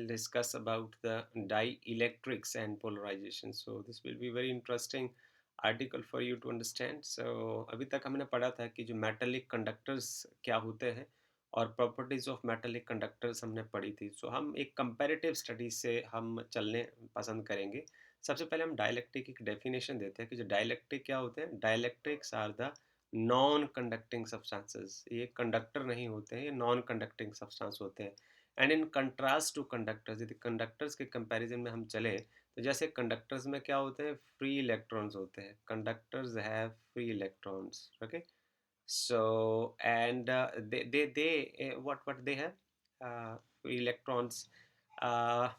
will discuss about the dielectrics and polarization. So this will be very interesting article for you to understand. So अभी तक हमने पढ़ा था कि जो मेटालिक कंडक्टर्स क्या होते हैं और प्रॉपर्टीज ऑफ मेटालिक कंडक्टर्स हमने पढ़ी थी. सो हम एक कंपैरेटिव स्टडी से हम चलने पसंद करेंगे. सबसे पहले हम डाइलेक्ट्रिक की डेफिनेशन देते हैं कि जो डाइलेक्ट्रिक क्या होते हैं. Dielectrics are the non conducting substances. ये कंडक्टर नहीं होते हैं, ये नॉन कंडक्टिंग सब्सटेंस होते हैं. And in contrast to conductors, यदि कंडक्टर्स के कंपैरिजन में हम चले तो जैसे कंडक्टर्स में क्या होते हैं, फ्री इलेक्ट्रॉन्स होते हैं. Conductors have free electrons. Okay. So and they what they have, free electrons. uh,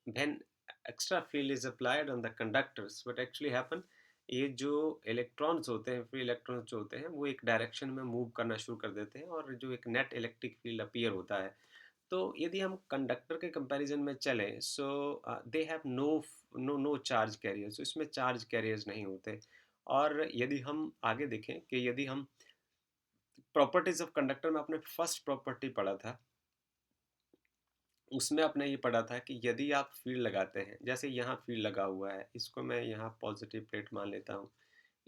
when extra field is applied on the conductors, what actually happen, ये जो इलेक्ट्रॉन्स होते हैं, फ्री इलेक्ट्रॉन्स जो होते हैं, वो एक डायरेक्शन में मूव करना शुरू कर देते हैं और जो एक नेट इलेक्ट्रिक फील्ड अपीयर होता है. तो यदि हम कंडक्टर के कंपैरिजन में चलें, so they have no charge carrier. So इसमें चार्ज कैरियर्स नहीं होते. और यदि हम आगे देखें कि यदि हम प्रॉपर्टीज ऑफ कंडक्टर में अपने फर्स्ट प्रॉपर्टी पढ़ा था, उसमें आपने ये पढ़ा था कि यदि आप फील्ड लगाते हैं, जैसे यहाँ फील्ड लगा हुआ है, इसको मैं यहाँ पॉजिटिव प्लेट मान लेता हूँ,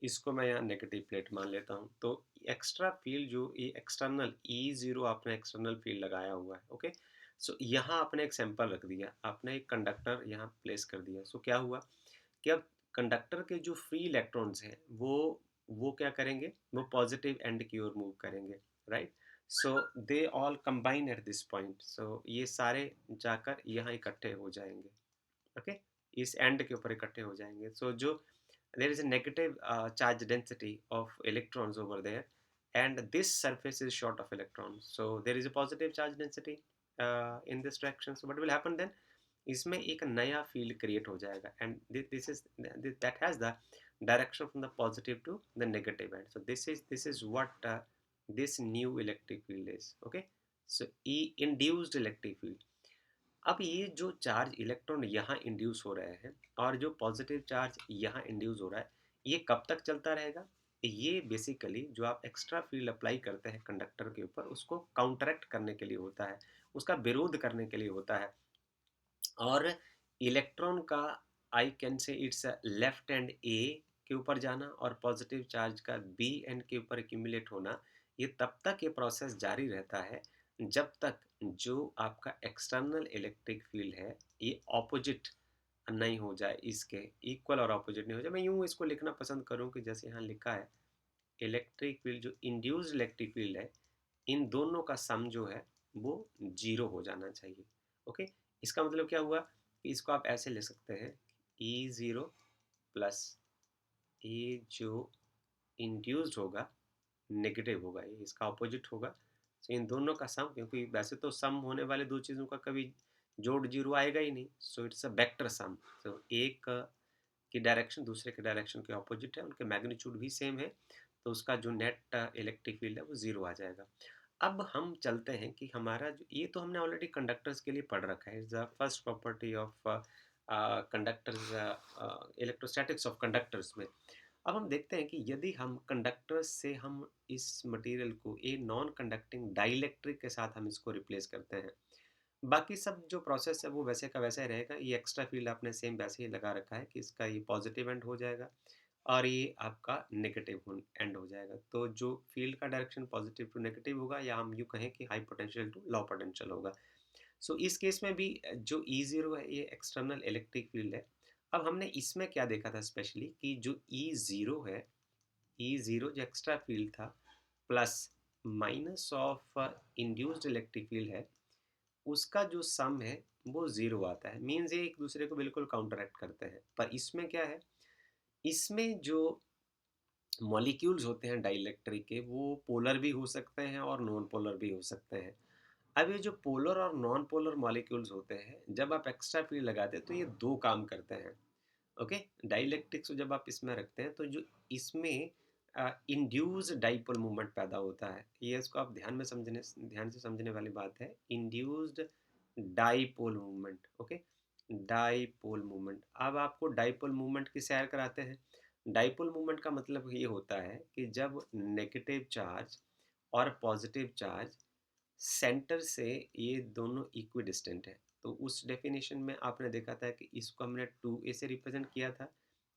इसको मैं यहाँ नेगेटिव प्लेट मान लेता हूँ, तो एक्स्ट्रा फील्ड जो ये एक्सटर्नल E0 आपने एक्सटर्नल फील्ड लगाया हुआ है. ओके. सो यहाँ आपने एक सैंपल रख दिया, आपने एक कंडक्टर यहाँ प्लेस कर दिया. सो क्या हुआ कि अब कंडक्टर के जो फ्री इलेक्ट्रॉन्स हैं वो क्या करेंगे, वो पॉजिटिव एंड की ओर मूव करेंगे. Right. So they all combine at this point. So ये सारे जाकर यहाँ इकट्ठे हो जाएंगे. ओके. इस एंड के ऊपर इकट्ठे हो जाएंगे. सो जो there is a negative charge density of electrons over there, and this surface is short of electrons, so there is a positive charge density in this direction. So what will happen then, इसमें एक नया field create हो जाएगा and this is that has the direction from the positive to the negative end. So this is what this new electric field is. Okay. So E induced electric field. अब ये जो charge electron यहाँ induce हो रहे हैं और जो positive charge यहाँ इंड्यूस हो रहा है, ये कब तक चलता रहेगा. ये बेसिकली जो आप एक्स्ट्रा फील्ड अप्लाई करते हैं कंडक्टर के ऊपर, उसको काउंटरैक्ट करने के लिए होता है, उसका विरोध करने के लिए होता है. और इलेक्ट्रॉन का, I can say its left end A के ऊपर जाना और पॉजिटिव चार्ज का बी एंड के ऊपर एक्यूमुलेट होना, ये तब तक ये प्रोसेस जारी रहता है जब तक जो आपका एक्सटर्नल इलेक्ट्रिक फील्ड है ये ऑपोजिट नहीं हो जाए, इसके इक्वल और ऑपोजिट नहीं हो जाए. मैं यूँ इसको लिखना पसंद करूँ कि जैसे यहाँ लिखा है, इलेक्ट्रिक फील्ड जो इंड्यूस्ड इलेक्ट्रिक फील्ड है, इन दोनों का सम जो है वो जीरो हो जाना चाहिए. ओके. इसका मतलब क्या हुआ कि इसको आप ऐसे ले सकते हैं, E0 प्लस ये जो इंड्यूस्ड होगा नेगेटिव होगा, ये इसका ऑपोजिट होगा. तो इन दोनों का सम, क्योंकि वैसे तो सम होने वाले दो चीज़ों का कभी जोड़ जीरो आएगा ही नहीं. So it's a vector sum. तो एक की डायरेक्शन दूसरे के डायरेक्शन के ऑपोजिट है, उनके मैग्नीट्यूड भी सेम है, तो उसका जो नेट इलेक्ट्रिक फील्ड है वो ज़ीरो आ जाएगा. अब हम चलते हैं कि हमारा जो, ये तो हमने ऑलरेडी कंडक्टर्स के लिए पढ़ रखा है, is the first property of conductors, electrostatics of conductors में. अब हम देखते हैं कि यदि हम कंडक्टर्स से हम इस मटेरियल को ए नॉन कंडक्टिंग डाइलेक्ट्रिक के साथ हम इसको रिप्लेस करते हैं, बाकी सब जो प्रोसेस है वो वैसे का वैसा ही रहेगा. ये एक्स्ट्रा फील्ड आपने सेम वैसे ही लगा रखा है कि इसका ये पॉजिटिव एंड हो जाएगा और ये आपका नेगेटिव एंड हो जाएगा. तो जो फील्ड का डायरेक्शन पॉजिटिव टू नेगेटिव होगा, या हम यूँ कहें कि high potential to low potential होगा. सो इस केस में भी जो E0 है ये एक्सटर्नल इलेक्ट्रिक फील्ड है. अब हमने इसमें क्या देखा था स्पेशली कि जो E0 है, E0 जो एक्स्ट्रा फील्ड था plus minus of induced electric field है, उसका जो सम है वो ज़ीरो आता है. मीन्स ये एक दूसरे को बिल्कुल काउंटरैक्ट करते हैं. पर इसमें क्या है, इसमें जो मॉलिक्यूल्स होते हैं डाइलेक्ट्रिक के, वो पोलर भी हो सकते हैं और नॉन पोलर भी हो सकते हैं. अब ये जो पोलर और नॉन पोलर मॉलिक्यूल्स होते हैं, जब आप एक्स्ट्रा फील्ड लगाते हैं तो ये दो काम करते हैं. ओके. डाइलेक्ट्रिक्स जब आप इसमें रखते हैं तो जो इसमें इंड्यूस डाइपोल मूवमेंट पैदा होता है, ये इसको आप ध्यान से समझने वाली बात है. Induced dipole movement. Okay. Dipole movement. अब आपको डाइपोल मूवमेंट की सैर कराते हैं. डाइपोल मूवमेंट का मतलब ये होता है कि जब नेगेटिव चार्ज और पॉजिटिव चार्ज सेंटर से, ये दोनों इक्वी डिस्टेंट है, तो उस डेफिनेशन में आपने देखा था कि इसको हमने 2a से रिप्रेजेंट किया था,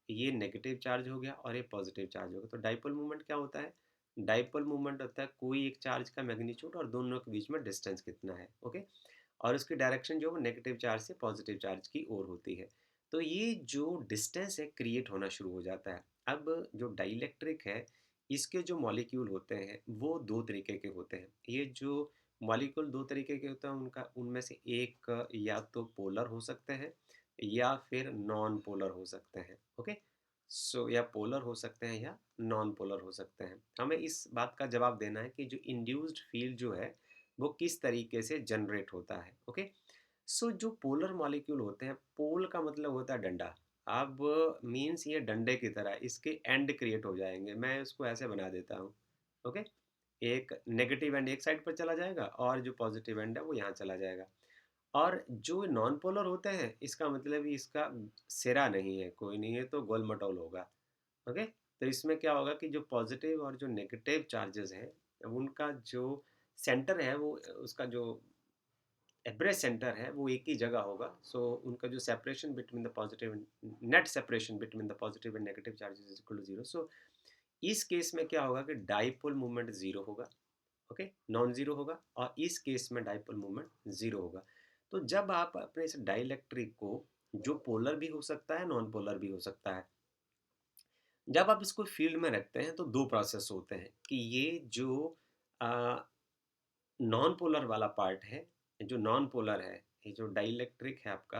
ये नेगेटिव चार्ज हो गया और ये पॉजिटिव चार्ज हो गया। तो डाइपोल मोमेंट क्या होता है? डाइपोल मोमेंट होता है कोई एक चार्ज का मैग्नीट्यूड और दोनों के बीच में डिस्टेंस कितना है, ओके? और उसकी डायरेक्शन जो है वो नेगेटिव चार्ज से पॉजिटिव चार्ज की ओर होती है। तो ये जो डिस्टेंस है क्रिएट होना शुरू हो जाता है। अब जो डाइइलेक्ट्रिक है, इसके जो मॉलिक्यूल होते हैं वो 2 तरीके के होते हैं। ये जो मॉलिक्यूल 2 तरीके के होते हैं उनका उनमें से एक या तो पोलर हो सकते हैं या फिर नॉन पोलर हो सकते हैं, ओके? सो या पोलर हो सकते हैं या नॉन पोलर हो सकते हैं। हमें इस बात का जवाब देना है कि जो इंड्यूस्ड फील्ड जो है वो किस तरीके से जनरेट होता है, ओके? सो जो पोलर मॉलिक्यूल होते हैं, पोल का मतलब होता है डंडा। अब मीन्स ये डंडे की तरह इसके एंड क्रिएट हो जाएंगे। मैं इसको ऐसे बना देता हूँ, ओके? एक नेगेटिव एंड एक साइड पर चला जाएगा और जो पॉजिटिव एंड है वो यहाँ चला जाएगा। और जो नॉन पोलर होते हैं इसका मतलब इसका सिरा नहीं है, कोई नहीं है, तो गोल मटोल होगा, ओके? तो इसमें क्या होगा कि जो पॉजिटिव और जो नेगेटिव चार्जेस हैं उनका जो सेंटर है वो उसका जो एवरेज सेंटर है वो एक ही जगह होगा। सो उनका जो separation between the positive net separation between the positive and negative charges is equal to zero. So इस केस में क्या होगा कि डाइपोल मूवमेंट जीरो होगा, ओके? नॉन जीरो होगा। और इस केस में डाइपोल मूवमेंट जीरो होगा। तो जब आप अपने इस डाइइलेक्ट्रिक को, जो पोलर भी हो सकता है नॉन पोलर भी हो सकता है, जब आप इसको फील्ड में रखते हैं तो दो प्रोसेस होते हैं कि ये जो नॉन पोलर वाला पार्ट है, जो नॉन पोलर है, ये जो डाइइलेक्ट्रिक है आपका,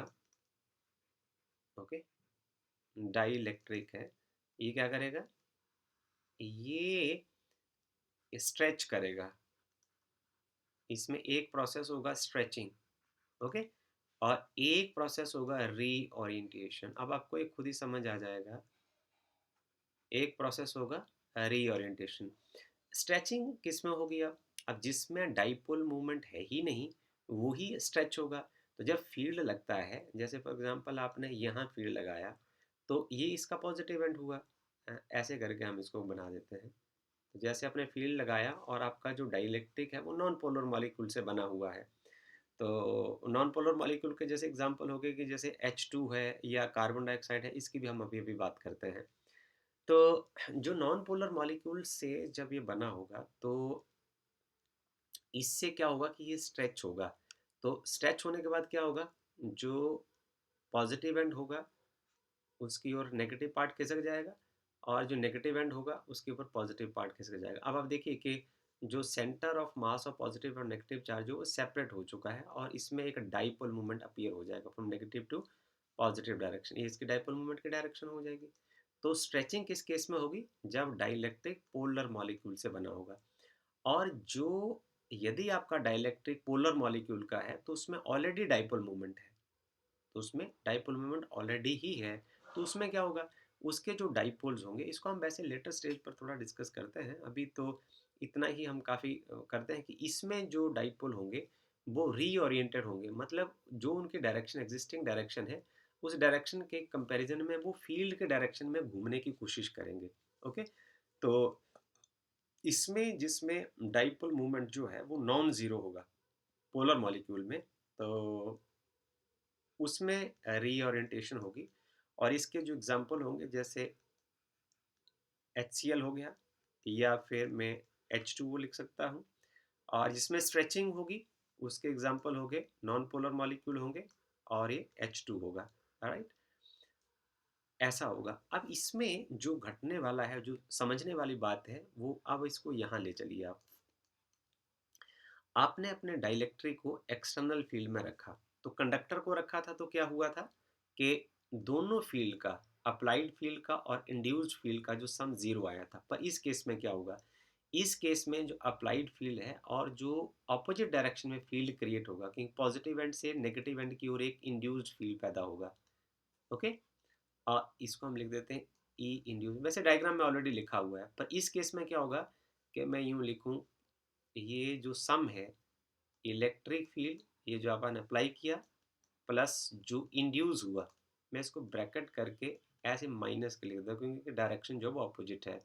ओके? डाइइलेक्ट्रिक है, ये क्या करेगा? ये स्ट्रेच करेगा। इसमें एक प्रोसेस होगा स्ट्रेचिंग, ओके? और एक प्रोसेस होगा रीओरिएंटेशन। अब आपको ये खुद ही समझ आ जाएगा। एक प्रोसेस होगा रीओरिएंटेशन। स्ट्रेचिंग किस में होगी? अब जिसमें डाइपोल मूवमेंट है ही नहीं वो ही स्ट्रेच होगा। तो जब फील्ड लगता है, जैसे फॉर एग्जांपल आपने यहाँ फील्ड लगाया, तो ये इसका पॉजिटिव एंड हुआ। ऐसे करके हम इसको बना देते हैं। तो जैसे आपने फील्ड लगाया और आपका जो डाइइलेक्ट्रिक है वो नॉन पोलर मॉलिक्यूल से बना हुआ है। तो नॉन पोलर मॉलिक्यूल के जैसे एग्जांपल हो गए कि जैसे H2 है या कार्बन डाइऑक्साइड है, इसकी भी हम अभी अभी बात करते हैं। तो जो नॉन पोलर मॉलिक्यूल से जब ये बना होगा तो इससे क्या होगा कि ये स्ट्रेच होगा। तो स्ट्रेच होने के बाद क्या होगा? जो पॉजिटिव एंड होगा उसकी ओर नेगेटिव पार्ट खिसक जाएगा और जो नेगेटिव एंड होगा उसके ऊपर पॉजिटिव पार्ट खिसक जाएगा। अब आप देखिए कि जो centre of mass of positive और नेगेटिव चार्ज है वो सेपरेट हो चुका है और इसमें एक डाइपोल मूवमेंट अपीयर हो जाएगा from negative to positive direction. ये इसकी डाइपोल मूवमेंट की डायरेक्शन हो जाएगी। तो स्ट्रेचिंग किस केस में होगी? जब डाइइलेक्ट्रिक पोलर मॉलिक्यूल से बना होगा। और जो यदि आपका डाइइलेक्ट्रिक पोलर मॉलिक्यूल का है तो उसमें ऑलरेडी डाइपोल मूवमेंट है, तो उसमें डाइपोल मोमेंट ऑलरेडी ही है। तो उसमें क्या होगा? उसके जो डाइपोल्स होंगे, इसको हम वैसे लेटर स्टेज पर थोड़ा डिस्कस करते हैं, अभी तो इतना ही हम काफ़ी करते हैं कि इसमें जो डाइपोल होंगे वो रीओरिएंटेड होंगे। मतलब जो उनकी डायरेक्शन एग्जिस्टिंग डायरेक्शन है उस डायरेक्शन के कंपैरिजन में वो फील्ड के डायरेक्शन में घूमने की कोशिश करेंगे, ओके? तो इसमें जिसमें डाइपोल मूवमेंट जो है वो नॉन ज़ीरो होगा पोलर मॉलिक्यूल में, तो उसमें रीओरिएंटेशन होगी। और इसके जो एग्जांपल होंगे जैसे HCl हो गया या फिर मैं H2O लिख सकता हूँ। और जिसमें स्ट्रेचिंग होगी उसके एग्जांपल हो गए नॉन पोलर मॉलिक्यूल होंगे और ये H2 होगा, राइट? ऐसा होगा। अब इसमें जो घटने वाला है, जो समझने वाली बात है, वो अब इसको यहाँ ले चलिए आप। आपने अपने डाइलेक्ट्रिक को एक्सटर्नल फील्ड में रखा, तो कंडक्टर को रखा था तो क्या हुआ था कि दोनों फील्ड का, अप्लाइड फील्ड का और इंड्यूस्ड फील्ड का जो सम जीरो आया था। पर इस केस में क्या होगा? इस केस में जो अप्लाइड फील्ड है और जो ऑपोजिट डायरेक्शन में फील्ड क्रिएट होगा, क्योंकि पॉजिटिव एंड से नेगेटिव एंड की ओर एक इंड्यूस्ड फील्ड पैदा होगा, ओके? और इसको हम लिख देते हैं ई इंड्यूस। वैसे डायग्राम में ऑलरेडी लिखा हुआ है, पर इस केस में क्या होगा कि मैं यूं लिखूं, ये जो सम है इलेक्ट्रिक फील्ड, ये जो अपन अप्लाई किया, प्लस जो इंड्यूस हुआ, मैं इसको ब्रैकेट करके ऐसे माइनस के लिख देता हूँ क्योंकि डायरेक्शन जो है वो अपोजिट है,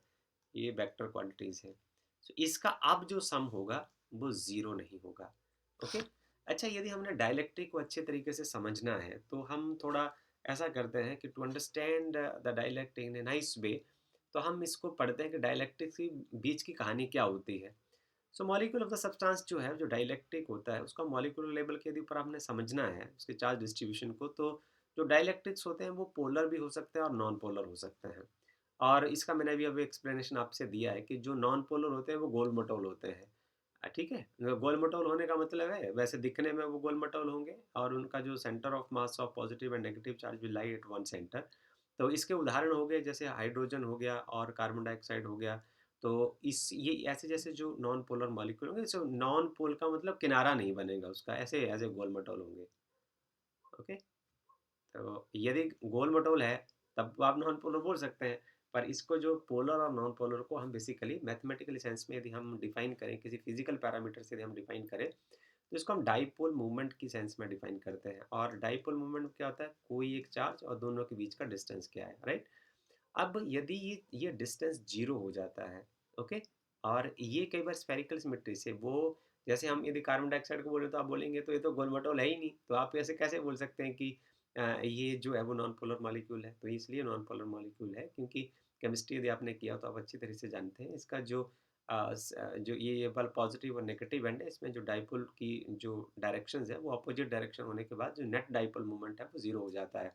ये वेक्टर क्वांटिटीज है। तो इसका अब जो सम होगा वो ज़ीरो नहीं होगा, ओके? अच्छा, यदि हमने डायलैक्ट्रिक को अच्छे तरीके से समझना है, तो हम थोड़ा ऐसा करते हैं कि to understand the dielectric in a nice way, तो हम इसको पढ़ते हैं कि डायलैक्ट्रिक के बीच की कहानी क्या होती है। सो मॉलिक्यूल ऑफ द सब्सटेंस जो है, जो डाइलेक्ट्रिक होता है, उसका मॉलिक्यूलर लेवल के यदि ऊपर आपने समझना है उसके चार्ज डिस्ट्रीब्यूशन को, तो जो डाइलेक्ट्रिक्स होते हैं वो पोलर भी हो सकते हैं और नॉन पोलर हो सकते हैं। और इसका मैंने भी अभी एक्सप्लेनेशन आपसे दिया है कि जो नॉन पोलर होते हैं वो गोल मटोल होते हैं। ठीक है, गोल मटोल होने का मतलब है वैसे दिखने में वो गोल मटोल होंगे और उनका जो centre of mass of positive and negative charge will lie at one centre. तो इसके उदाहरण हो गए जैसे हाइड्रोजन हो गया और कार्बन डाइऑक्साइड हो गया। तो इस ये ऐसे जैसे जो नॉन पोलर मॉलिक्यूल होंगे, सो नॉन पोल का मतलब किनारा नहीं बनेगा उसका, ऐसे ऐसे गोल मटोल होंगे। ओके, तो यदि गोल मटोल है तब तो आप नॉन पोलर बोल सकते हैं। पर इसको जो पोलर और नॉन पोलर को हम बेसिकली मैथमेटिकल सेंस में यदि हम डिफाइन करें, किसी फिजिकल पैरामीटर से यदि हम डिफाइन करें, तो इसको हम डाइपोल मूवमेंट की सेंस में डिफाइन करते हैं। और डाइपोल मूवमेंट क्या होता है, कोई एक चार्ज और दोनों के बीच का डिस्टेंस क्या है, राइट। अब यदि ये डिस्टेंस जीरो हो जाता है, ओके, और ये कई बार स्फेरिकल सिमेट्री से वो, जैसे हम यदि कार्बन डाइऑक्साइड को बोले तो आप बोलेंगे तो ये तो गोल मटोल है ही नहीं, तो आप ऐसे कैसे बोल सकते हैं कि ये जो है वो नॉन पोलर मॉलिक्यूल है। तो इसलिए नॉन पोलर मॉलिक्यूल है क्योंकि केमिस्ट्री यदि आपने किया तो आप अच्छी तरह से जानते हैं इसका जो जो ये वाला पॉजिटिव और नेगेटिव एंड है, इसमें जो डाइपोल की जो डायरेक्शंस है वो अपोजिट डायरेक्शन होने के बाद जो नेट डाइपोल मूवमेंट है वो जीरो हो जाता है।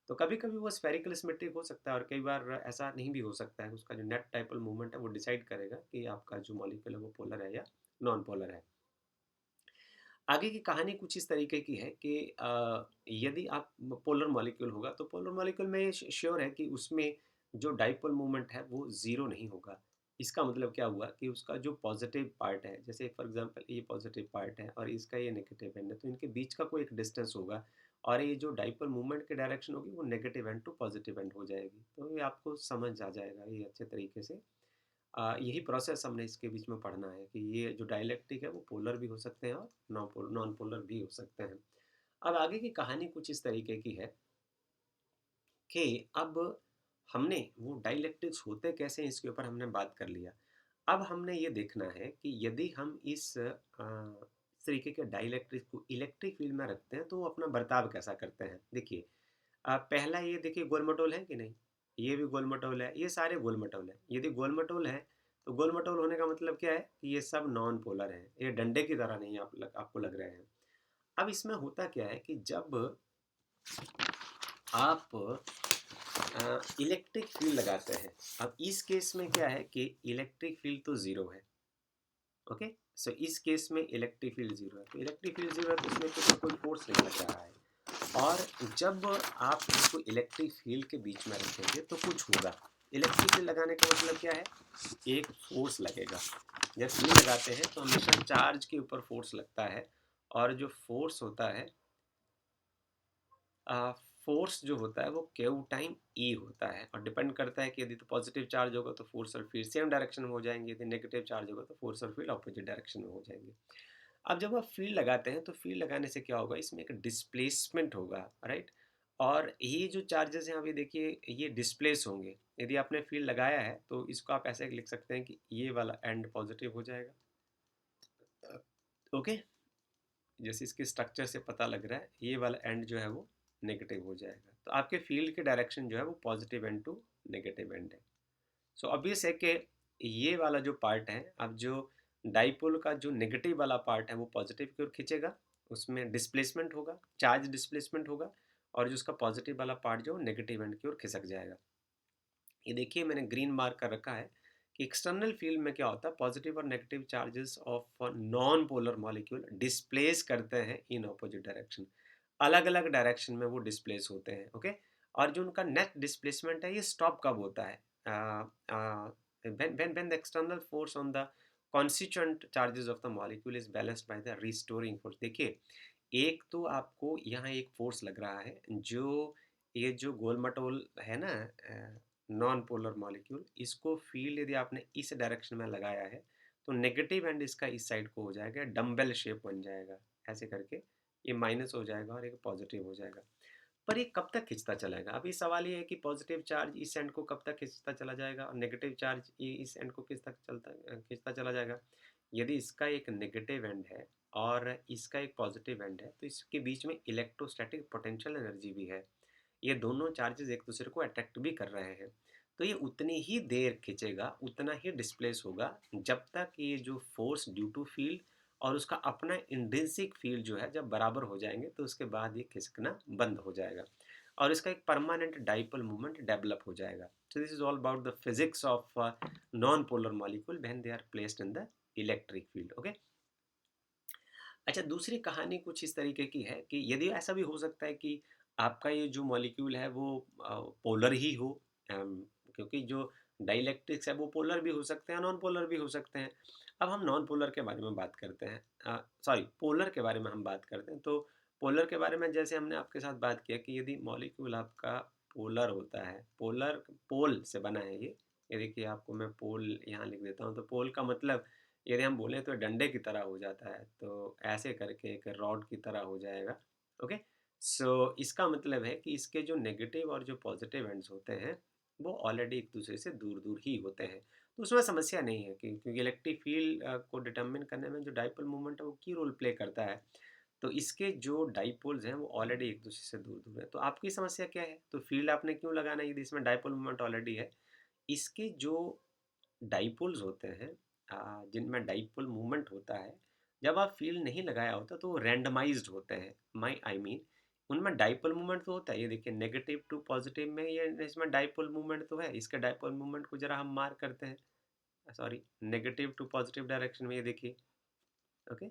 तो कभी-कभी वो स्फेरिकल सिमेट्रिक हो सकता है और कई बार ऐसा नहीं भी हो सकता है। उसका जो नेट डाइपोल मूवमेंट है वो डिसाइड करेगा कि आपका जो मॉलिक्यूल है वो पोलर है या नॉन पोलर है। आगे की कहानी कुछ इस तरीके की है कि यदि आप पोलर मॉलिक्यूल होगा तो पोलर मॉलिक्यूल में श्योर है कि उसमें जो डाइपोल मूवमेंट है वो ज़ीरो नहीं होगा। इसका मतलब क्या हुआ कि उसका जो पॉजिटिव पार्ट है, जैसे फॉर एग्जांपल ये पॉजिटिव पार्ट है और इसका ये नेगेटिव एंड है, तो इनके बीच का कोई एक डिस्टेंस होगा और ये जो डाइपोल मूवमेंट की डायरेक्शन होगी वो negative end to positive end हो जाएगी। तो ये आपको समझ आ जाएगा ये अच्छे तरीके से। यही प्रोसेस हमने इसके बीच में पढ़ना है कि ये जो डाइलेक्ट्रिक है वो पोलर भी हो सकते हैं और नॉन पोलर भी हो सकते हैं। अब आगे की कहानी कुछ इस तरीके की है कि अब हमने वो डाइलेक्ट्रिक्स होते कैसे हैं इसके ऊपर हमने बात कर लिया। अब हमने ये देखना है कि यदि हम इस तरीके के डाइलेक्ट्रिक को इलेक्ट्रिक फील्ड में रखते हैं तो वो अपना बर्ताव कैसा करते हैं। देखिए, पहला ये देखिए गोल-मटोल है कि नहीं? ये भी गोल-मटोल है, ये सारे गोल-मटोल हैं। यदि गोल-मटोल हैं, तो गोल-मटोल होने का मतलब क्या है कि ये सब नॉन पोलर हैं। ये डंडे की तरह नहीं आपको लग रहे हैं। अब इसमें होता क्या है कि जब आप इलेक्ट्रिक फील्ड लगाते हैं, अब इस केस में क्या है कि इलेक्ट्रिक फील्ड तो ज़ीरो है, ओके? सो इस केस में इलेक्ट्रिक फील्ड ज़ीरो है। तो इलेक्ट्रिक फील्ड ज़ीरो है तो इसमें कुछ कोई फ़ोर्स नहीं लग रहा है। और जब आप इसको इलेक्ट्रिक फील्ड के बीच में रखेंगे तो कुछ होगा। इलेक्ट्रिक फील्ड लगाने का मतलब क्या है? एक फोर्स लगेगा। जब फील्ड लगाते हैं तो हमेशा चार्ज के ऊपर फोर्स लगता है और जो फोर्स होता है, फोर्स जो होता है वो क्यू टाइम ई होता है और डिपेंड करता है कि यदि तो पॉजिटिव चार्ज होगा तो फोर्स और फील्ड सेम डायरेक्शन में हो जाएंगे, यदि नेगेटिव चार्ज होगा तो फोर्स और फील्ड अपोजिट डायरेक्शन में हो जाएंगे। अब जब आप फील्ड लगाते हैं तो फील्ड लगाने से क्या होगा, इसमें एक डिस्प्लेसमेंट होगा, राइट। और ये जो चार्जेस हैं अभी देखिए ये डिस्प्लेस होंगे। यदि आपने फील्ड लगाया है तो इसको आप ऐसे लिख सकते हैं कि ये वाला एंड पॉजिटिव हो जाएगा, ओके। जैसे इसके स्ट्रक्चर से पता लग रहा है ये वाला एंड जो है वो नेगेटिव हो जाएगा, तो आपके फील्ड के डायरेक्शन जो है वो positive end to negative end है। सो ऑब्वियस है कि ये वाला जो पार्ट है, अब जो डाइपोल का जो नेगेटिव वाला पार्ट है वो पॉजिटिव की ओर खींचेगा, उसमें डिस्प्लेसमेंट होगा, चार्ज डिस्प्लेसमेंट होगा, और जो उसका पॉजिटिव वाला पार्ट जो नेगेटिव एंड की ओर खिसक जाएगा। ये देखिए मैंने ग्रीन मार्क कर रखा है कि एक्सटर्नल फील्ड में क्या होता है, पॉजिटिव और negative charges of non polar molecule displace करते हैं इन ऑपोजिट डायरेक्शन, अलग अलग डायरेक्शन में वो डिस्प्लेस होते हैं, ओके। और जो उनका नेट डिस्प्लेसमेंट है ये स्टॉप कब होता है, when the external force on the constituent charges of the molecule is balanced by the restoring force। देखिए, एक तो आपको यहाँ एक फोर्स लग रहा है, जो ये जो गोल मटोल है ना, नॉन पोलर मॉलिक्यूल, इसको फील्ड यदि आपने इस डायरेक्शन में लगाया है तो नेगेटिव एंड इसका इस साइड को हो जाएगा, डम्बेल शेप बन जाएगा ऐसे करके, ये माइनस हो जाएगा और एक पॉजिटिव हो जाएगा। पर ये कब तक खिंचता चलेगा, अभी सवाल ये है कि पॉजिटिव चार्ज इस एंड को कब तक खिंचता चला जाएगा और नेगेटिव चार्ज ये इस एंड को किस तक खिंचता चला जाएगा। यदि इसका एक नेगेटिव एंड है और इसका एक पॉजिटिव एंड है, तो इसके बीच में इलेक्ट्रोस्टैटिक पोटेंशियल एनर्जी भी है। ये दोनों चार्जेस एक दूसरे को अट्रैक्ट भी कर रहे हैं। तो ये उतनी ही देर खींचेगा, उतना ही डिस्प्लेस होगा, जब तक ये जो फोर्स ड्यू टू फील्ड और उसका अपना इंट्रिंसिक फील्ड जो है जब बराबर हो जाएंगे, तो उसके बाद ये खिसकना बंद हो जाएगा और इसका एक परमानेंट डाइपोल मूवमेंट डेवलप हो जाएगा। So this is all about the physics of non polar molecule when they are placed in the electric field. Okay. अच्छा, दूसरी कहानी कुछ इस तरीके की है कि यदि ऐसा भी हो सकता है कि आपका ये जो मॉलिक्यूल है वो पोलर ही हो, अम, क्योंकि जो डाइलेक्ट्रिक्स है वो पोलर भी हो सकते हैं, नॉन पोलर भी हो सकते हैं। अब हम नॉन पोलर के बारे में बात करते हैं, सॉरी पोलर के बारे में हम बात करते हैं। तो पोलर के बारे में जैसे हमने आपके साथ बात किया कि यदि मॉलिक्यूल आपका पोलर होता है, पोलर पोल से बना है ये देखिए, आपको मैं पोल यहाँ लिख देता हूँ। तो पोल का मतलब यदि हम बोलें तो डंडे की तरह हो जाता है, तो ऐसे करके एक रॉड की तरह हो जाएगा। ओके। सो इसका मतलब है कि इसके जो नेगेटिव और जो पॉजिटिव एंड्स होते हैं वो ऑलरेडी एक दूसरे से दूर दूर ही होते हैं। तो उसमें समस्या नहीं है कि क्योंकि इलेक्ट्रिक फील्ड को डिटर्मिन करने में जो डाइपोल मूवमेंट है वो की रोल प्ले करता है। तो इसके जो डाइपोल्स हैं वो ऑलरेडी एक दूसरे से दूर दूर है। तो आपकी समस्या क्या है? तो फील्ड आपने क्यों लगाना है यदि इसमें डाइपोल मूवमेंट ऑलरेडी है? इसके जो डाइपोल्स होते हैं, जिनमें डाइपोल मूवमेंट होता है, जब आप फील्ड नहीं लगाया होता तो वो रैंडमाइज्ड होते हैं। माई आई मीन उनमें डाइपोल मूवमेंट तो होता है, ये देखिए नेगेटिव टू पॉजिटिव में ये इसमें डाइपोल मूवमेंट तो है। इसके डाइपोल मूवमेंट को जरा हम मार्क करते हैं, sorry, negative to positive direction में, ये देखिए। ओके।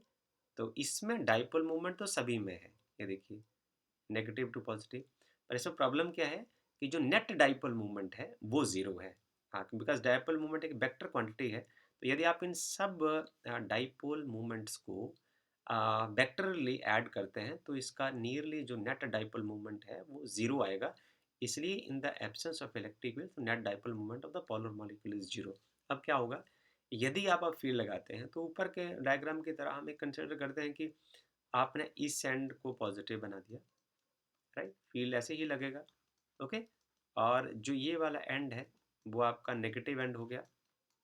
तो इसमें डाइपोल मूवमेंट तो सभी में है, ये देखिए, नेगेटिव टू पॉजिटिव। पर इसमें प्रॉब्लम क्या है कि जो नेट डाइपोल मूवमेंट है वो ज़ीरो है। हाँ, बिकॉज डाइपोल मूवमेंट एक वेक्टर क्वांटिटी है। तो यदि आप इन सब डाइपोल मूवमेंट्स को वेक्टरली ऐड करते हैं तो इसका नियरली जो नेट डाइपोल मूवमेंट है वो ज़ीरो आएगा। इसलिए in the absence of electric field net dipole movement of the polar molecule is zero. अब क्या होगा, यदि आप अब फील्ड लगाते हैं तो ऊपर के डायग्राम की तरह हम एक कंसिडर करते हैं कि आपने इस एंड को पॉजिटिव बना दिया, राइट, फील्ड ऐसे ही लगेगा। ओके। और जो ये वाला एंड है वो आपका नेगेटिव एंड हो गया।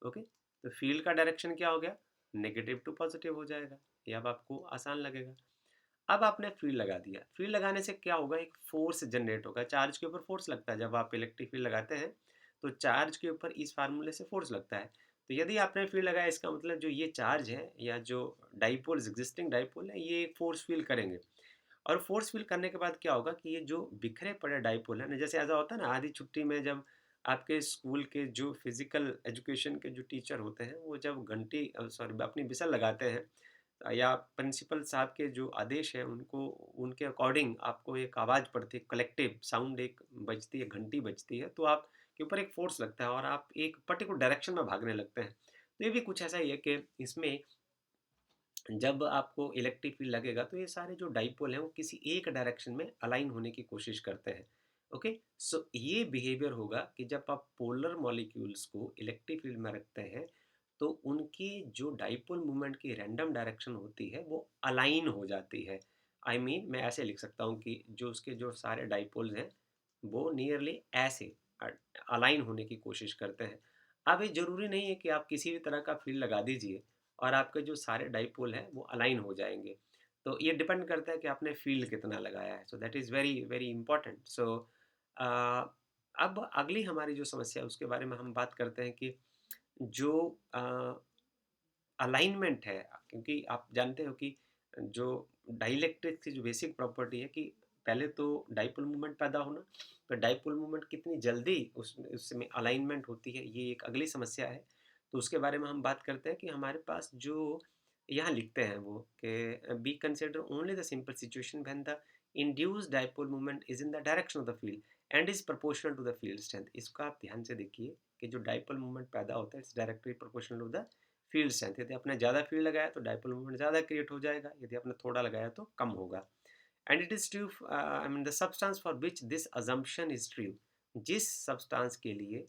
ओके। तो फील्ड का डायरेक्शन क्या हो गया, नेगेटिव टू पॉजिटिव हो जाएगा। ये अब आपको आसान लगेगा। अब आपने फील्ड लगा दिया, फील्ड लगाने से क्या होगा, एक फोर्स जनरेट होगा, चार्ज के ऊपर फोर्स लगता है। जब आप इलेक्ट्रिक फील्ड लगाते हैं तो चार्ज के ऊपर इस फार्मूले से फोर्स लगता है। तो यदि आपने फील्ड लगाया, इसका मतलब जो ये चार्ज है या जो डाइपोल्स एग्जिस्टिंग डाइपोल है ये फोर्स फील करेंगे। और फोर्स फील करने के बाद क्या होगा कि ये जो बिखरे पड़े डाइपोल है ना, जैसे ऐसा होता है ना आधी छुट्टी में जब आपके स्कूल के जो फिजिकल एजुकेशन के जो टीचर होते हैं वो जब घंटी सॉरी अपनी बिसल लगाते हैं, या प्रिंसिपल साहब के जो आदेश है उनको उनके अकॉर्डिंग आपको एक आवाज़ पड़ती है, कलेक्टिव साउंड एक बजती है, घंटी बजती है, तो आप के ऊपर एक फोर्स लगता है और आप एक पर्टिकुलर डायरेक्शन में भागने लगते हैं। तो ये भी कुछ ऐसा ही है कि इसमें जब आपको इलेक्ट्रिक फील्ड लगेगा तो ये सारे जो डाइपोल हैं वो किसी एक डायरेक्शन में अलाइन होने की कोशिश करते हैं। ओके। सो ये बिहेवियर होगा कि जब आप पोलर मॉलिक्यूल्स को इलेक्ट्रिक फील्ड में रखते हैं तो उनकी जो डाइपोल मूवमेंट की रैंडम डायरेक्शन होती है वो अलाइन हो जाती है। आई मीन मैं ऐसे लिख सकता हूँ कि जो उसके जो सारे डाइपोल्स हैं वो नियरली ऐसे अलाइन होने की कोशिश करते हैं। अब ये ज़रूरी नहीं है कि आप किसी भी तरह का फील्ड लगा दीजिए और आपके जो सारे डाइपोल हैं वो अलाइन हो जाएंगे। तो ये डिपेंड करता है कि आपने फील्ड कितना लगाया है। So that is very very important. So अब अगली हमारी जो समस्या है उसके बारे में हम बात करते हैं कि जो अलाइनमेंट है, क्योंकि आप जानते हो कि जो डाइलेक्ट्रिक की जो बेसिक प्रॉपर्टी है कि पहले तो डाइपोल मूवमेंट पैदा होना, तो डाइपोल मूवमेंट कितनी जल्दी उसमें अलाइनमेंट होती है ये एक अगली समस्या है। तो उसके बारे में हम बात करते हैं कि हमारे पास जो यहाँ लिखते हैं वो कि be consider only the simple situation when the induced dipole movement is in the direction of the field and is proportional to the field strength. इसको आप ध्यान से देखिए कि जो डाइपोल मूवमेंट पैदा होता है it's directly proportional to the field strength. यदि आपने ज़्यादा फील्ड लगाया तो डाइपोल मूवमेंट ज़्यादा क्रिएट हो जाएगा, यदि आपने थोड़ा लगाया तो कम होगा। And it is true, I mean the substance for which this assumption is true, जिस सब्सटेंस के लिए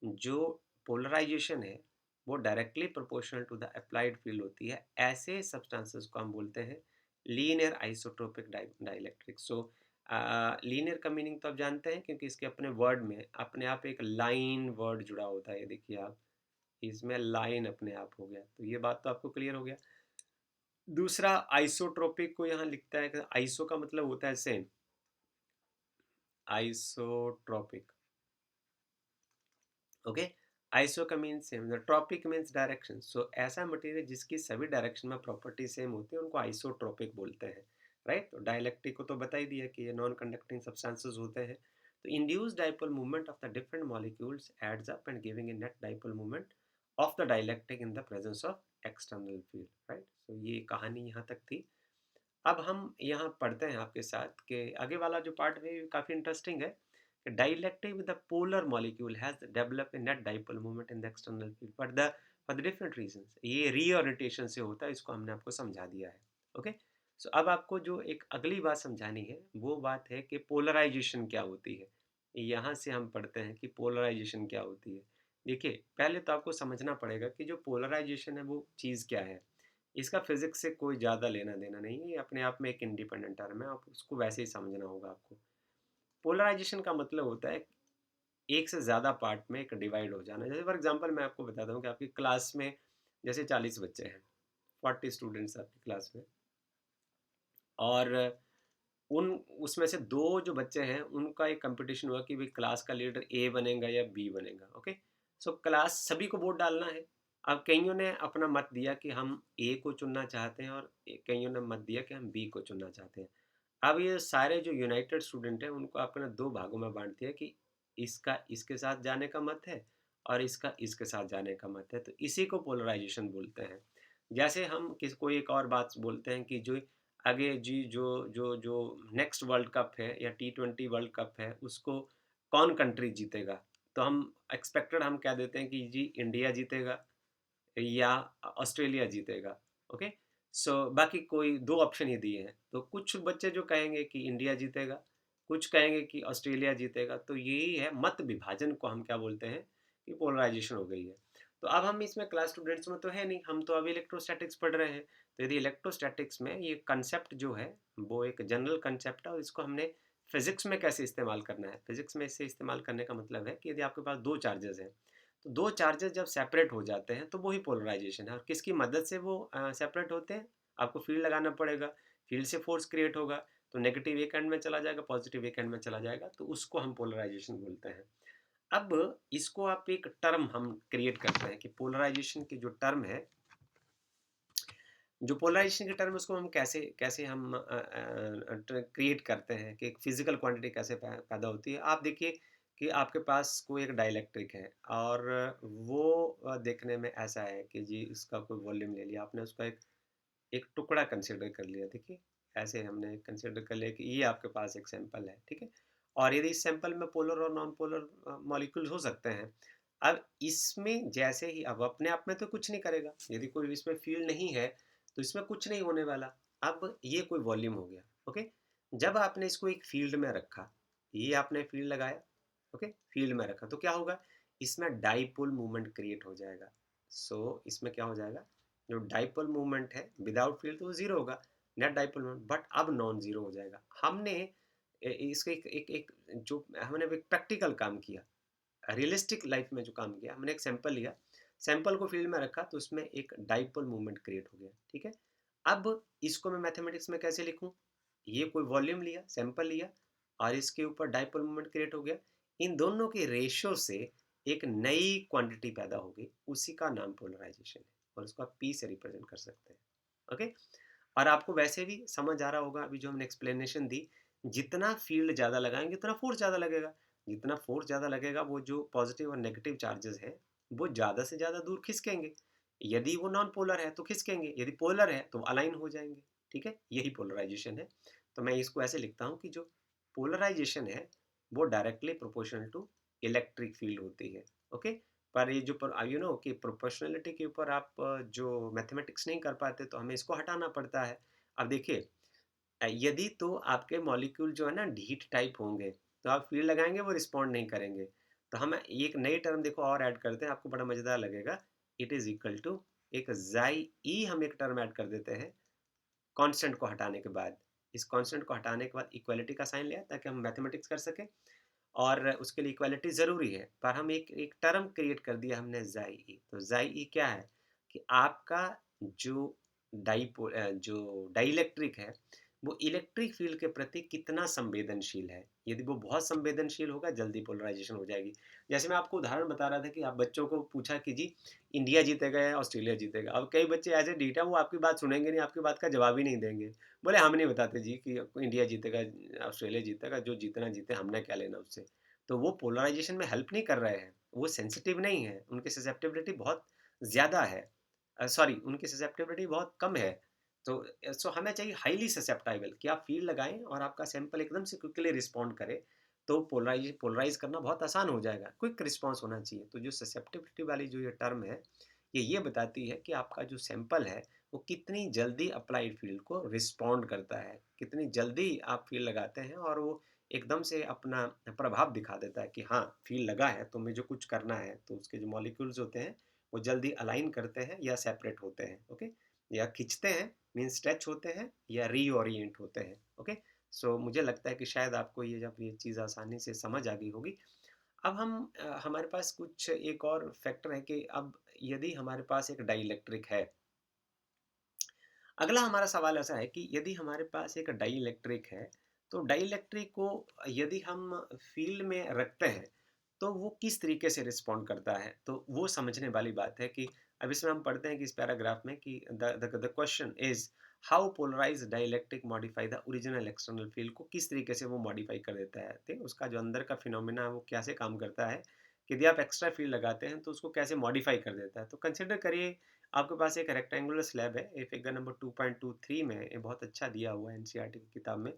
जो पोलराइजेशन है वो directly proportional to the applied field होती है, ऐसे सब्सटेंसेस को हम बोलते हैं linear isotropic dielectric. So linear का मीनिंग तो आप जानते हैं क्योंकि इसके अपने वर्ड में अपने आप एक लाइन वर्ड जुड़ा होता है। ये देखिए आप, इसमें लाइन अपने आप हो गया, तो ये बात तो आपको क्लियर हो गया। दूसरा आइसोट्रोपिक को यहाँ लिखता है कि आइसो का मतलब होता है सेम, आइसोट्रोपिक, ओके। आइसो का means same, tropic means direction. So ऐसा मटेरियल जिसकी सभी डायरेक्शन में प्रॉपर्टी सेम होती है उनको आइसोट्रोपिक बोलते हैं, राइट। तो डाइलेक्ट्रिक को तो बता ही दिया कि ये नॉन कंडक्टिंग सब्सटेंसेस होते हैं। तो induce dipole movement of the different molecules adds up and giving a net dipole movement of the dielectric in the presence of external field, right. तो ये कहानी यहाँ तक थी। अब हम यहाँ पढ़ते हैं आपके साथ कि आगे वाला जो पार्ट है काफ़ी इंटरेस्टिंग है। Dielectric with the polar molecule has developed a net dipole moment in the external field, but the for the different reasons। ये रीओरिएंटेशन से होता है, इसको हमने आपको समझा दिया है, ओके। सो अब आपको जो एक अगली बात समझानी है वो बात है कि पोलराइजेशन क्या होती है। यहाँ से हम पढ़ते हैं कि पोलराइजेशन क्या होती है। देखिए, पहले तो आपको समझना पड़ेगा कि जो पोलराइजेशन है वो चीज़ क्या है। इसका फिजिक्स से कोई ज़्यादा लेना देना नहीं है, ये अपने आप में एक इंडिपेंडेंट टर्म है, आप उसको वैसे ही समझना होगा आपको। पोलराइजेशन का मतलब होता है एक से ज़्यादा पार्ट में एक डिवाइड हो जाना। जैसे फॉर एग्जांपल मैं आपको बताता हूँ कि आपकी क्लास में जैसे 40 बच्चे हैं, 40 स्टूडेंट्स आपकी क्लास में, और उन उसमें से 2 जो बच्चे हैं उनका एक कंपटीशन हुआ कि भाई क्लास का लीडर ए बनेगा या बी बनेगा, ओके। सो क्लास सभी को वोट डालना है। अब कइयों ने अपना मत दिया कि हम ए को चुनना चाहते हैं, और कइयों ने मत दिया कि हम बी को चुनना चाहते हैं। अब ये सारे जो यूनाइटेड स्टूडेंट हैं उनको आपने 2 भागों में बाँट दिया कि इसका इसके साथ जाने का मत है और इसका इसके साथ जाने का मत है। तो इसी को पोलराइज़ेशन बोलते हैं। जैसे हम किसी कोई एक और बात बोलते हैं कि जो आगे जी जो जो जो नेक्स्ट वर्ल्ड कप है या टी20 वर्ल्ड कप है उसको कौन कंट्री जीतेगा? तो हम एक्सपेक्टेड हम कह देते हैं कि जी इंडिया जीतेगा या ऑस्ट्रेलिया जीतेगा, ओके। सो बाकी कोई 2 ऑप्शन ही दिए हैं। तो कुछ बच्चे जो कहेंगे कि इंडिया जीतेगा, कुछ कहेंगे कि ऑस्ट्रेलिया जीतेगा। तो यही है मत विभाजन को हम क्या बोलते हैं कि पोलराइज़ेशन हो गई है। तो अब हम इसमें क्लास स्टूडेंट्स में तो है नहीं, हम तो अभी इलेक्ट्रोस्टैटिक्स पढ़ रहे हैं। तो यदि इलेक्ट्रोस्टैटिक्स में ये कांसेप्ट जो है वो एक जनरल कांसेप्ट है, और इसको हमने फिज़िक्स में कैसे इस्तेमाल करना है। फिज़िक्स में इसे इस्तेमाल करने का मतलब है कि यदि आपके पास 2 चार्जेज़ हैं, तो 2 चार्जेस जब सेपरेट हो जाते हैं तो वो ही पोलराइजेशन है। और किसकी मदद से वो सेपरेट होते हैं? आपको फील्ड लगाना पड़ेगा, फील्ड से फोर्स क्रिएट होगा, तो नेगेटिव एक एंड में चला जाएगा, पॉजिटिव एक एंड में चला जाएगा, तो उसको हम पोलराइजेशन बोलते हैं। अब इसको आप एक टर्म हम क्रिएट करते हैं कि पोलराइजेशन की जो टर्म है, जो पोलराइजेशन की टर्म है उसको हम कैसे कैसे हम क्रिएट करते हैं कि एक फिजिकल क्वांटिटी कैसे पैदा होती है। आप देखिए कि आपके पास कोई एक डाइलेक्ट्रिक है, और वो देखने में ऐसा है कि जी इसका कोई वॉल्यूम ले लिया आपने, उसका एक एक टुकड़ा कंसीडर कर लिया। देखिए, ऐसे हमने कंसीडर कर लिया कि ये आपके पास एक सैंपल है, ठीक है। और यदि इस सैंपल में पोलर और नॉन पोलर मॉलिक्यूल्स हो सकते हैं। अब इसमें जैसे ही अब अपने आप में तो कुछ नहीं करेगा, यदि कोई इसमें फील्ड नहीं है तो इसमें कुछ नहीं होने वाला। अब ये कोई वॉल्यूम हो गया, ओके। जब आपने इसको एक फील्ड में रखा, ये आपने फील्ड लगाया, ओके, फील्ड में रखा, तो क्या होगा? इसमें डाइपोल मूवमेंट क्रिएट हो जाएगा। सो इसमें क्या हो जाएगा? जो डाइपोल मूवमेंट है विदाउट फील्ड तो वो जीरो होगा, नेट डाइपोल मूवमेंट, बट अब नॉन जीरो हो जाएगा। हमने इसको एक जो हमने एक प्रैक्टिकल काम किया, रियलिस्टिक लाइफ में जो काम किया, हमने एक सैंपल लिया, सैंपल को फील्ड में रखा तो उसमें एक डाइपोल मूवमेंट क्रिएट हो गया, ठीक है। अब इसको मैं मैथमेटिक्स में कैसे लिखूं? ये कोई वॉल्यूम लिया, सैंपल लिया, और इसके ऊपर डाइपोल मूवमेंट क्रिएट हो गया। इन दोनों के रेशियो से एक नई क्वांटिटी पैदा हो गई, उसी का नाम पोलराइजेशन है, और उसको आप पी से रिप्रेजेंट कर सकते हैं, ओके। और आपको वैसे भी समझ आ रहा होगा अभी जो हमने एक्सप्लेनेशन दी, जितना फील्ड ज़्यादा लगाएंगे उतना फोर्स ज़्यादा लगेगा। जितना फोर्स ज़्यादा लगेगा वो जो पॉजिटिव और नेगेटिव चार्जेस हैं वो ज़्यादा से ज़्यादा दूर खिसकेंगे। यदि वो नॉन पोलर है तो खिसकेंगे, यदि पोलर है तो अलाइन हो जाएंगे, ठीक है। यही पोलराइजेशन है। तो मैं इसको ऐसे लिखता हूँ कि जो पोलराइजेशन है वो directly proportional to electric field होती है, ओके। पर ये जो यू नो कि प्रोपोर्शनलिटी के ऊपर आप जो मैथमेटिक्स नहीं कर पाते तो हमें इसको हटाना पड़ता है। अब देखिए, यदि तो आपके मॉलिक्यूल जो है ना ढीठ टाइप होंगे तो आप फील्ड लगाएंगे वो रिस्पॉन्ड नहीं करेंगे। तो हम एक नई टर्म देखो और ऐड करते हैं, आपको बड़ा मजेदार लगेगा। इट इज इक्वल टू एक जाई ई, हम एक टर्म ऐड कर देते हैं कांस्टेंट को हटाने के बाद। इस कांस्टेंट को हटाने के बाद इक्वालिटी का साइन लिया ताकि हम मैथमेटिक्स कर सके, और उसके लिए इक्वालिटी ज़रूरी है। पर हम एक एक टर्म क्रिएट कर दिया हमने जाई ई। तो जाई ई क्या है कि आपका जो जो डाइइलेक्ट्रिक है, वो इलेक्ट्रिक फील्ड के प्रति कितना संवेदनशील है। यदि वो बहुत संवेदनशील होगा, जल्दी पोलराइज़ेशन हो जाएगी। जैसे मैं आपको उदाहरण बता रहा था कि आप बच्चों को पूछा कि जी इंडिया जीतेगा या ऑस्ट्रेलिया जीतेगा। अब कई बच्चे ऐसे ढीठ हैं, वो आपकी बात सुनेंगे नहीं, आपकी बात का जवाब ही नहीं देंगे। बोले हम नहीं बताते जी कि इंडिया जीतेगा, ऑस्ट्रेलिया जीतेगा, जो जीतना जीते, हमने क्या लेना उससे। तो वो पोलराइज़ेशन में हेल्प नहीं कर रहे हैं, वो सेंसिटिव नहीं है, उनकी ससेप्टिबिलिटी बहुत ज़्यादा है। सॉरी, उनकी ससेप्टिबिलिटी बहुत कम है। तो सो हमें चाहिए हाईली ससेप्टाइबल कि आप फ़ील्ड लगाएँ और आपका सैंपल एकदम से क्विकली रिस्पॉन्ड करे, तो पोलराइज़ करना बहुत आसान हो जाएगा। क्विक रिस्पॉन्स होना चाहिए। तो जो ससेप्टिबिलिटी वाली जो ये टर्म है, ये बताती है कि आपका जो सैंपल है, वो कितनी जल्दी अप्लाइड फ़ील्ड को रिस्पॉन्ड करता है। कितनी जल्दी आप फ़ील्ड लगाते हैं और वो एकदम से अपना प्रभाव दिखा देता है कि हाँ, फ़ील्ड लगा है, तो मुझे कुछ करना है। तो उसके जो मॉलिक्यूल्स होते हैं, वो जल्दी अलाइन करते हैं या सेपरेट होते हैं। ओके? या खींचते हैं मीन्स स्ट्रेच होते हैं या रीओरिएंट होते हैं। ओके, सो मुझे लगता है कि शायद आपको ये जब ये चीज़ आसानी से समझ आ गई होगी। अब हमारे पास कुछ एक और फैक्टर है कि अब यदि हमारे पास एक डाइइलेक्ट्रिक है, अगला हमारा सवाल ऐसा है कि यदि हमारे पास एक डाइइलेक्ट्रिक है, तो डाइइलेक्ट्रिक को यदि हम फील्ड में रखते हैं, तो वो किस तरीके से रिस्पॉन्ड करता है? तो वो समझने वाली बात है कि अब इसमें हम पढ़ते हैं कि इस पैराग्राफ में कि the question is how polarised dielectric modify the original external field को किस तरीके से वो मॉडिफाई कर देता है, ठीक? उसका जो अंदर का फिनोमेना है वो कैसे काम करता है, कि यदि आप एक्स्ट्रा फील्ड लगाते हैं तो उसको कैसे मॉडिफाई कर देता है। तो कंसिडर करिए आपके पास एक रेक्टेंगुलर स्लैब है, ये फिगर नंबर 2.23 में ये बहुत अच्छा दिया हुआ है एनसीईआरटी की किताब में।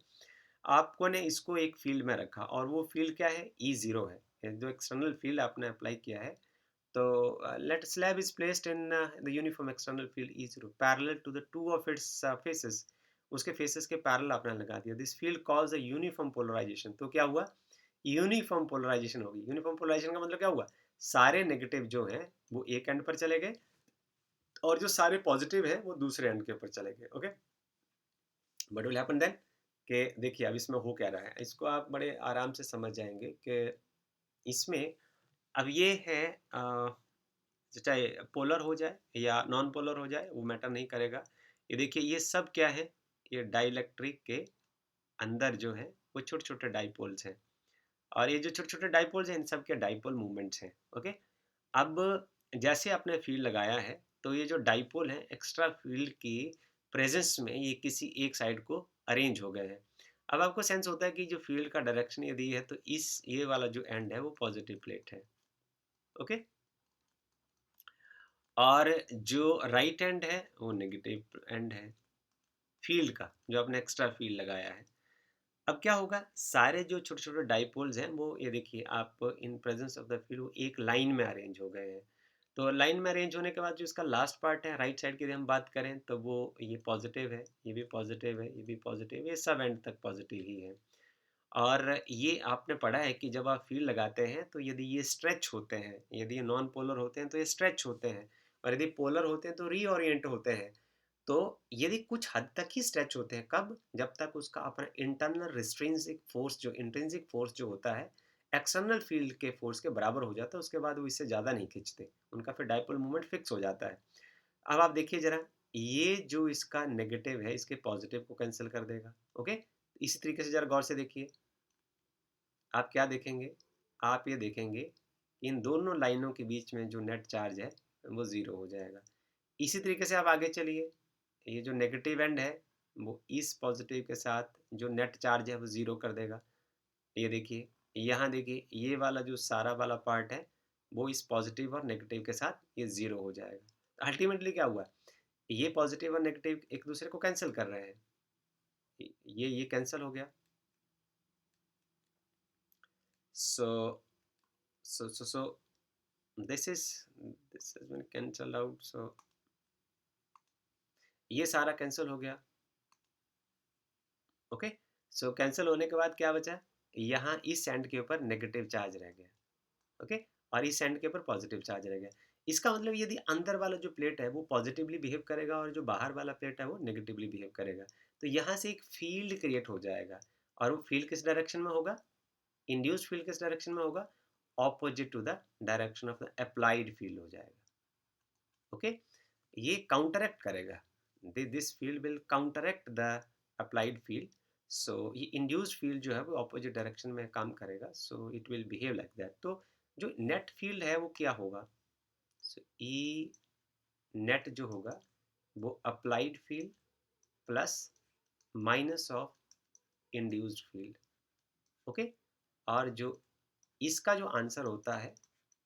आपको ने इसको एक फील्ड में रखा और वो फील्ड क्या है? ई0 है। ये जो एक्सटर्नल फील्ड आपने अप्लाई किया है, तो let slab is placed in the uniform external field ई0 parallel to the two of its faces. उसके फेसेस के पैरेलल आपने लगा दिया। This field cause a uniform polarization. तो क्या हुआ? यूनिफॉर्म पोलराइजेशन होगी। यूनिफॉर्म पोलराइजेशन का मतलब क्या हुआ? सारे नेगेटिव जो हैं वो एक एंड पर चले गए और जो सारे पॉजिटिव हैं वो दूसरे एंड के ऊपर चले गए। Okay, but will happen then कि देखिए अब इसमें हो क्या रहा है, इसको आप बड़े आराम से समझ जाएंगे कि इसमें अब ये है चाहे पोलर हो जाए या नॉन पोलर हो जाए वो मैटर नहीं करेगा। ये देखिए ये सब क्या है? ये डाइइलेक्ट्रिक के अंदर जो है वो छोटे छोटे डाइपोल्स हैं और ये जो छोटे छोटे डाइपोल्स हैं इन सब के डाइपोल मूवमेंट्स हैं। ओके, अब जैसे आपने फ़ील्ड लगाया है, तो ये जो डाइपोल हैं, एक्स्ट्रा फ़ील्ड की प्रेज़ेंस में ये किसी एक साइड को अरेंज हो गए हैं। अब आपको सेंस होता है कि जो फ़ील्ड का डायरेक्शन यदि है, तो इस ये वाला जो एंड है, वो पॉज़िटिव प्लेट है। ओके? और जो राइट एंड है, वो नेगेटिव एंड है, फ़ील्ड का, जो आपने एक्स्ट्रा फ़ील्ड लगाया है। अब क्या होगा? सारे जो छोटे-छोटे डाइपोल्स हैं, वो ये देखिए आप इन प्रेज़ेंस ऑफ़ द फ़ील्ड वो एक लाइन में अरेंज हो गए हैं। तो लाइन में अरेंज होने के बाद जो इसका लास्ट पार्ट है, राइट साइड की यदि हम बात करें, तो वो ये पॉज़िटिव है, ये भी पॉज़िटिव है, ये भी पॉज़िटिव है, ये सब एंड तक पॉज़िटिव ही है। और ये आपने पढ़ा है कि जब आप फ़ील्ड लगाते हैं, तो यदि ये स्ट्रेच होते हैं, यदि ये नॉन पोलर होते हैं, तो ये स्ट्रेच होते हैं और यदि पोलर होते हैं, तो रीओरिएंट होते हैं। तो यदि कुछ हद तक ही स्ट्रेच होते हैं, कब? जब तक उसका अपना इंटरनल रिस्ट्रिंसिक फ़ोर्स जो इंट्रिंसिक फ़ोर्स जो होता है, एक्सटर्नल फ़ील्ड के फ़ोर्स के बराबर हो जाता है, उसके बाद वो इससे ज़्यादा नहीं खींचते। उनका फिर डाइपोल मोमेंट फ़िक्स हो जाता है। अब आप देखिए ज़रा, ये जो इसका नेगेटिव है, इसके पॉज़िटिव को कैंसल कर देगा। ओके? इसी तरीके से ज़रा गौर से देखिए, आप क्या देखेंगे? आप ये देखेंगे, इन दोनों लाइनों के बीच में जो नेट चार्ज है, वो ज़ीरो हो जाएगा। इसी तरीके से आप आगे चलिए, ये जो नेगेटिव एंड है, वो इस पॉज़िटिव के साथ जो नेट चार्ज है, वो ज़ीरो कर देगा। ये देखिए, यहाँ देखिए, ये वाला जो सारा वाला पार्ट है, वो इस पॉज़िटिव और नेगेटिव के साथ ये ज़ीरो हो जाएगा। अल्टीमेटली क्या हुआ? ये पॉज़िटिव और नेगेटिव एक दूसरे को कैंसल कर रहे हैं। ये कैंसल हो गया। So so this is this has been cancelled out, so ये सारा कैंसल हो गया। ओके, सो कैंसिल होने के बाद क्या बचा? यहाँ इस एंड के ऊपर नेगेटिव चार्ज रह गया। ओके, और इस एंड के ऊपर पॉजिटिव चार्ज रह गया। इसका मतलब यदि अंदर वाला जो प्लेट है वो पॉजिटिवली बिहेव करेगा और जो बाहर वाला प्लेट है वो नेगेटिवली बिहेव करेगा, तो यहाँ से एक फील्ड क्रिएट हो जाएगा। और वो फील्ड किस डायरेक्शन में होगा? इंड्यूस्ड फील्ड किस डायरेक्शन में होगा? Opposite to the direction of the applied field हो जाएगा। ओके, ये काउंटरएक्ट करेगा। This field will counteract the applied field. So ये induced field जो है वो opposite direction में काम करेगा, so it will behave like that. तो जो net field है वो क्या होगा? So E net जो होगा वो applied field plus minus of induced field. Okay okay? और जो इसका जो आंसर होता है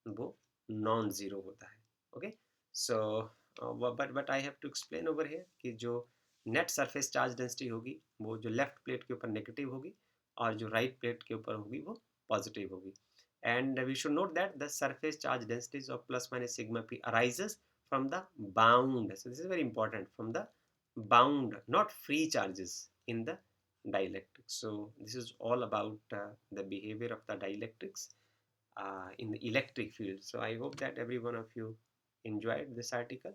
वो नॉन ज़ीरो होता है. Okay, so but I have to explain over here कि जो नेट सरफेस चार्ज डेंसिटी होगी वो जो लेफ्ट प्लेट के ऊपर नेगेटिव होगी और जो राइट प्लेट के ऊपर होगी वो पॉजिटिव होगी. And we should note that the surface charge densities of plus minus sigma P arises from the bound. So this is very important, from the bound, not free charges in the dielectrics. So this is all about the behavior of the dielectrics in the electric field. So I hope that every one of you enjoyed this article.